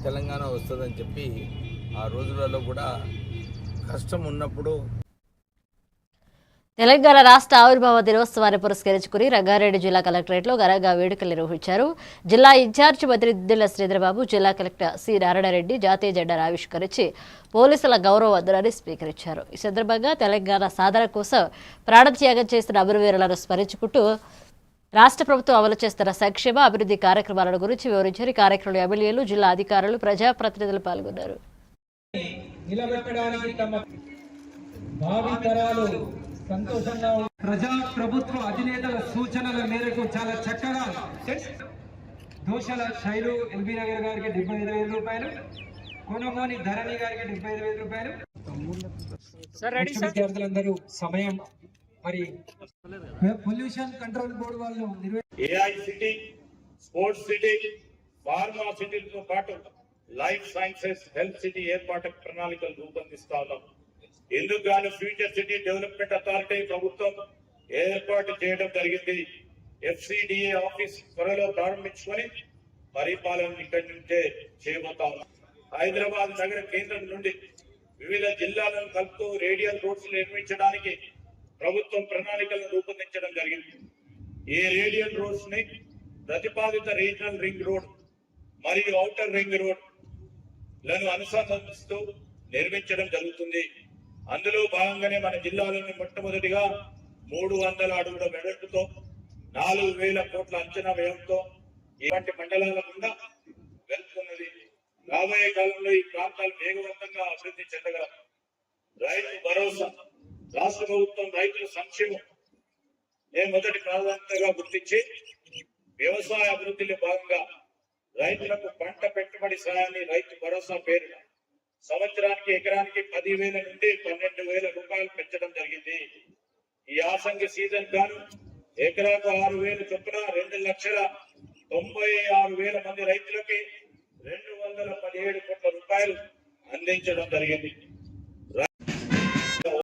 తెలంగాణ వస్తుందని చెప్పి ఆ రోజులలో కూడా కష్టం ఉన్నప్పుడు తెలంగాణ రాష్ట్ర ఆవిర్భావ దినోత్సవాన్ని పురస్కరించుకుని రంగారెడ్డి జిల్లా కలెక్టరేట్లో ఘనంగా వేడుకలు నిర్వహించారు. జిల్లా ఇన్ఛార్జి మంత్రి దిద్దుల శ్రీధరబాబు, జిల్లా కలెక్టర్ సి నారాయణరెడ్డి జాతీయ జెండాను ఆవిష్కరించి పోలీసుల గౌరవ వందనాన్ని స్వీకరించారు. ఈ సందర్భంగా తెలంగాణ సాధన కోసం ప్రాణత్యాగం చేస్తున్న అమరవీరులను స్మరించుకుంటూ రాష్ట్ర ప్రభుత్వం అమలు చేస్తున్న సంక్షేమ అభివృద్ధి కార్యక్రమాల గురించి వివరించారు. ఈ కార్యక్రమంలో ఎమ్మెల్యేలు, జిల్లా అధికారులు, ప్రజాప్రతినిధులు పాల్గొన్నారు. సంతోషంగా ప్రజా ప్రభుత్వ అధినేతల సూచనల మేరకు చాలా చక్కగా దోషల శైలు ఎల్బీ నగర్ గారికి 75,000 రూపాయలు, కొనుగోని ధరణి గారికి 75,000 రూపాయలు. విద్యార్థులందరూ సమయం మరి పొల్యూషన్ కంట్రోల్ బోర్డు వాళ్ళు AI city, sports city, pharma సిటీలతో పాటు లైఫ్ సైన్సెస్, హెల్త్ సిటీ ఏర్పాటు ప్రణాళికలు రూపొందిస్తా ఉన్నాం. ఇందుకు గాను ఫ్యూచర్ సిటీ డెవలప్మెంట్ అథారిటీ ప్రభుత్వం ఏర్పాటు చేయడం జరిగింది. FCDA ఆఫీస్ త్వరలో ప్రారంభించుకొని పరిపాలన ఇక్కడి నుంచే చేయబోతాం. హైదరాబాద్ నగర కేంద్రం నుండి వివిధ జిల్లాలను కలుపుతూ రేడియల్ రోడ్స్ నిర్మించడానికి ప్రభుత్వం ప్రణాళికలను రూపొందించడం జరిగింది. ఈ రేడియల్ రోడ్స్ ని ప్రతిపాదిత రీజనల్ రింగ్ రోడ్ మరియు ఔటర్ రింగ్ రోడ్ లను అనుసంధానిస్తూ నిర్మించడం జరుగుతుంది. అందులో భాగంగానే మన జిల్లాలోని మొట్టమొదటిగా 300 అడుగుల వెడల్పుతో 4,000 కోట్ల అంచనా వ్యయంతో ఇలాంటి మండలాల గుండా వెళ్తున్నది. రాబోయే కాలంలో ఈ ప్రాంతాలు వేగవంతంగా అభివృద్ధి చెందగలవు. రైతు భరోసా, రాష్ట్ర ప్రభుత్వం రైతుల సంక్షేమం మొదటి ప్రాధాన్యతగా గుర్తించి వ్యవసాయ అభివృద్ధిలో భాగంగా రైతులకు పంట పెట్టుబడి సాయాన్ని రైతు భరోసా పేరున సంవత్సరానికి ఎకరానికి 10,000 నుండి 12,000 రూపాయలు పెంచడం జరిగింది. ఈ యాసంగి సీజన్ గాను ఎకరాకు 6,000 చొప్పున 2,96,000 మంది రైతులకి 217 కోట్ల రూపాయలు అందించడం జరిగింది.